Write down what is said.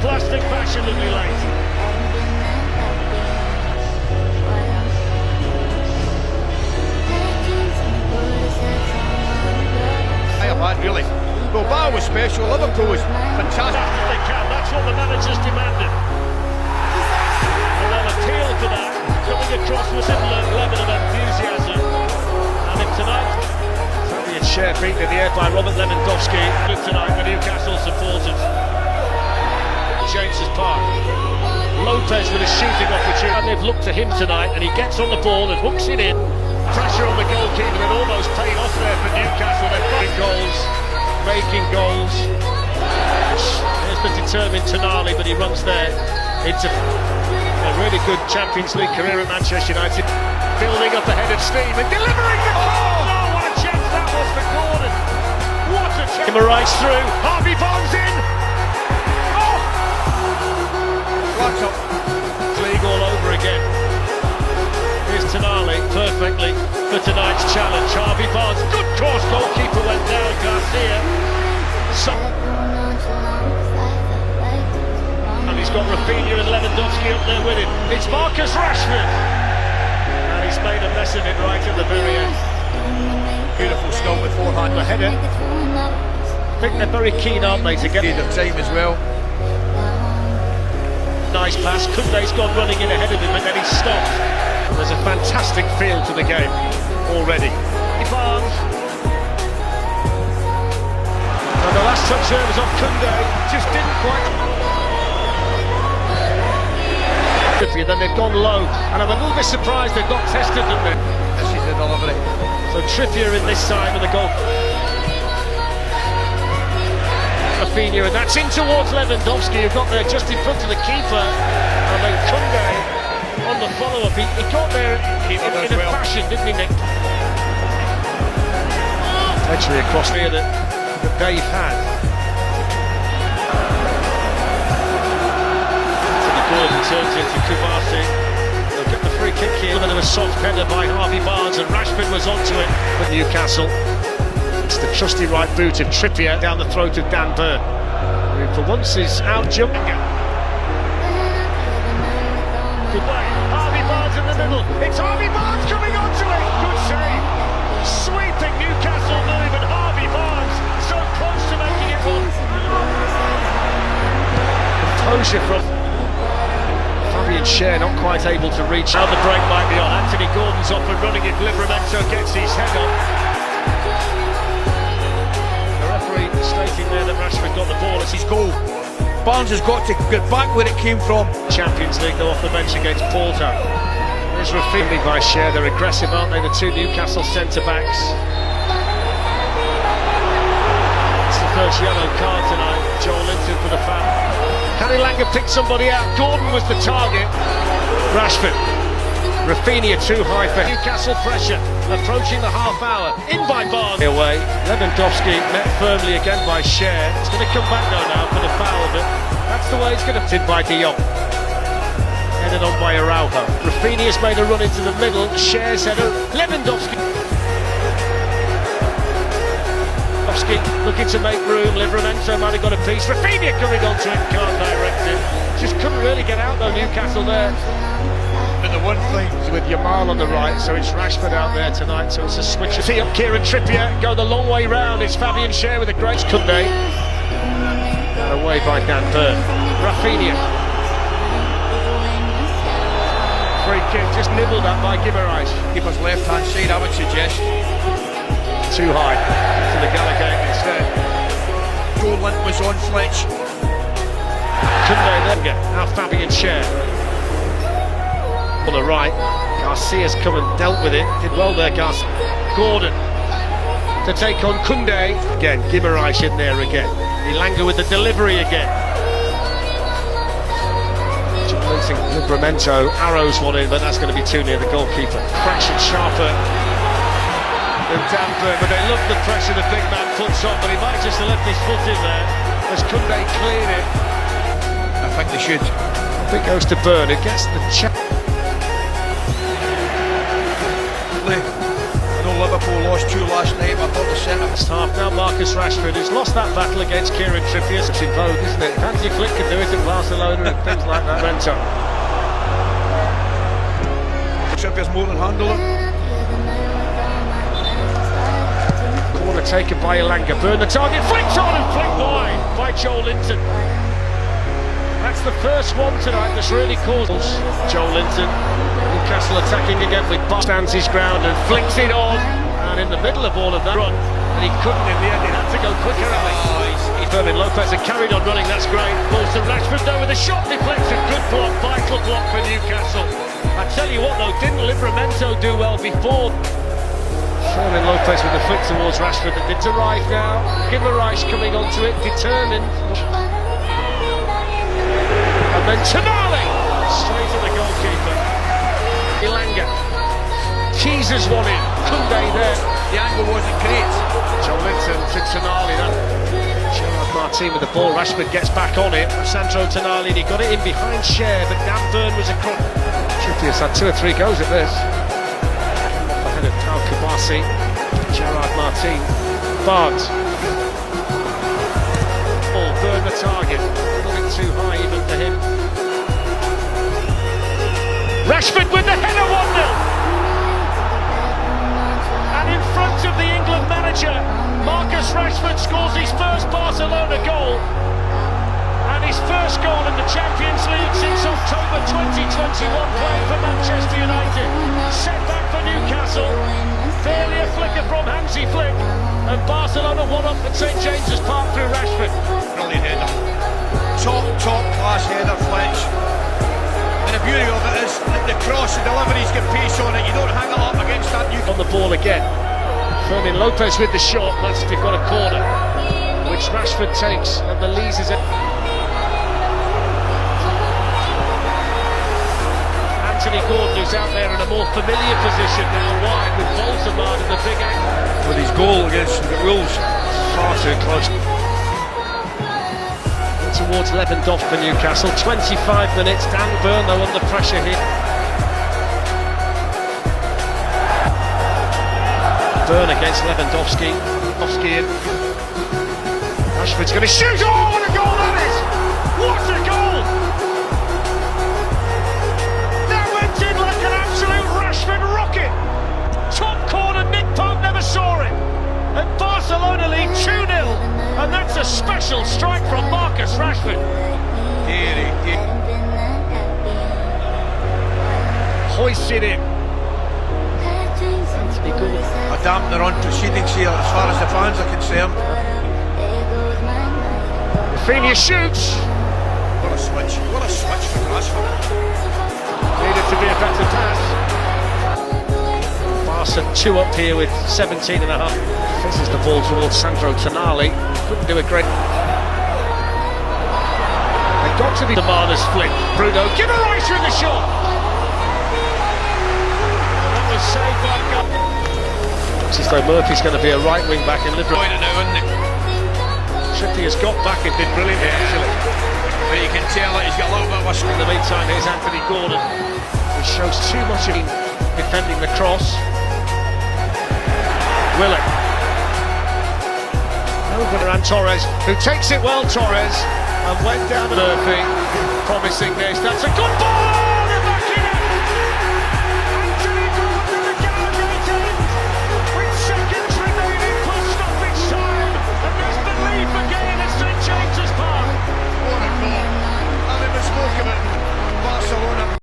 plastic passionately late. Really. Bilbao was special, Liverpool was fantastic. They can, that's what the manager's demanded. And they'll appeal for that, coming across with a similar level of enthusiasm. And if tonight, Fabian Schär beaten in the air by Robert Lewandowski. Good tonight for Newcastle supporters. James's Park. Lopez with a shooting opportunity. And they've looked to him tonight, and he gets on the ball and hooks it in. Pressure on the goalkeeper, and almost paid off there for Newcastle. They're making goals. There's the determined Tonali, but he runs there into a really good Champions League career at Manchester United. Building up ahead of Steve and delivering the oh, what a chance that was for Gordon. What a chance. Right through. Harvey Barnes in. Oh! Flags up. League all over again. Here's Tonali perfectly for tonight's challenge. Harvey Barnes, good cross, goalkeeper went down. Garcia. And he's got Rafinha and Lewandowski up there with him. It's Marcus Rashford. And he's made a mess of it right at the very end. Beautiful skill with forehand. The header. I think they're very keen, aren't they, to get Their time as well. Nice pass. Koundé's gone running in ahead of him, and then he's stopped. There's a fantastic feel to the game already. Barnes. And the last touch there was on Koundé. Just didn't quite. Then they've gone low, and I'm a little bit surprised they've got tested them there. This is the delivery. So Trippier in this side of the goal. Rafinha, and that's in towards Lewandowski, who got there just in front of the keeper. And then Koundé on the follow-up. He got there in a fashion, didn't he, Nick? Actually across here that Dave had. Gordon turns into Kubasi. They'll get the free kick here. A bit of a soft header by Harvey Barnes, and Rashford was onto it with Newcastle. It's the trusty right boot of Trippier down the throat of Dan Burn, who for once is out jumping. Good way. Harvey Barnes in the middle. It's Harvey Barnes coming onto it. Good save. Sweeping Newcastle move, and Harvey Barnes so close to making it one. Composure from Fabian Schär, not quite able to reach. Now the break might be on. Anthony Gordon's off and running if Livramento gets his head on. The referee stating there that Rashford got the ball as his goal. Barnes has got to get back where it came from. Champions League, though, off the bench against Porto. There's Rafinha by Schär. They're aggressive, aren't they, the two Newcastle centre-backs? It's the first yellow card tonight. Joel Linton for the foul. Harry Langer picked somebody out. Gordon was the target. Rashford. Rafinha too high for Newcastle pressure. Approaching the half hour. In by Barnes. Away. Lewandowski met firmly again by Schär. It's going to come back though now for the foul of it. That's the way it's going to in by De Jong. Headed on by Araujo. Rafinha's made a run into the middle. Schär's header. Lewandowski looking to make room. Livramento might have got a piece. Rafinha coming onto it, can't direct it. Just couldn't really get out though, Newcastle there. But the one thing with Yamal on the right, so it's Rashford out there tonight, so it's a switch. See up Kieran Trippier, go the long way round. It's Fabian Schär with a great Koundé. Away by Dan Burn. Rafinha. Free kick, just nibbled at by Guimaraes. Keeper's left-hand side, I would suggest. Too high to the Gallagher instead. Joe Lint was on Fletch. Koundé then now Fabian Schär. On the right, Garcia's come and dealt with it. Did well there, Garcia. Gordon to take on Koundé. Again, Guimaraes in there again. Elanga with the delivery again. Livramento arrows one in, but that's going to be too near the goalkeeper. Fraction sharper than Dan Burn, but they love the pressure the big man puts on, but he might just have left his foot in there as Koundé cleared it. I think they should. I think it goes to Burn. It gets the check. I know Liverpool lost two last night. I thought the centre. First half now, Marcus Rashford has lost that battle against Kieran Trippier. It's in vogue, isn't it? Hansi Flick can do it at Barcelona and things like that. Rento. Trippier's more than handled it. Corner taken by Elanga. Burn the target, flicked on and flicked wide by Joel Linton. That's the first one tonight that's really caused Joel Linton. Newcastle attacking again with Bob. Stands his ground and flicks it on. And in the middle of all of that run, and he couldn't in the end, he had to go quicker. Fermin Lopez had carried on running, that's great. Ball to Rashford though with a shot deflected. Good block, vital block for Newcastle. I tell you what though, didn't Livramento do well before? Fermin Lopez with the flick towards Rashford, and it's arrived now. Guimaraes coming onto it, determined. And then Tonali, straight at the goalkeeper. Elanga teases one in. Koundé there. The angle wasn't great. Joel Linton to Tonali. Gerard Martin with the ball. Rashford gets back on it. Sandro Tonali, he got it in behind Cher, but Dan Burn was across. Trippier's had 2 or 3 goes at this. Ahead of Pau Kubasi. Gerard Martin. Barnes. Ball, Burn the target. A little bit too high even for him. Rashford with the header, 1-0. And in front of the England manager, Marcus Rashford scores his first Barcelona goal. And his first goal in the Champions League since October 2021, playing for Manchester United. Set back for Newcastle. Barely a flicker from Hansi Flick. And Barcelona won up at St James's Park through Rashford. Brilliant header. Top class header, Fletch. And the beauty of it is that the cross and delivery's got pace on it. You don't hang it up against that. On the ball again. Fermin Lopez with the shot. That's they've got a corner, which Rashford takes and releases it. Anthony Gordon, who's out there in a more familiar position now, wide with Boltemard in the big angle. With his goal against the Wolves, far too close. Towards Lewandowski for Newcastle. 25 minutes. Dan Burn though under pressure here. Burn against Lewandowski. Lewandowski in. Rashford's going to shoot. Oh, what a goal that is! What a goal! That went in like an absolute Rashford rocket. Top corner. Nick Pope never saw it. And Barcelona lead 2-0. And that's a special strike from Marcus Rashford. Hoisted in. Anthony Gordon. A dampener on proceedings here as far as the fans are concerned. Rafinha shoots. What a switch. What a switch from Rashford. Needed to be a better pass. Barca 2 up here with 17 and a half. This is the ball towards Sandro Tonali. Couldn't do a great. They got to the Mana's flick. Bruno Guimaraes with the shot. That was saved by Gunn. Looks as though Murphy's going to be a right wing back in Liverpool. Trippier's got back and did brilliantly actually. But you can tell that he's got a little bit of a. In the meantime, here's Anthony Gordon, who shows too much of him defending the cross. Willock. Over and Torres, who takes it well, Torres, and went down to Murphy, promising this. That's a good ball!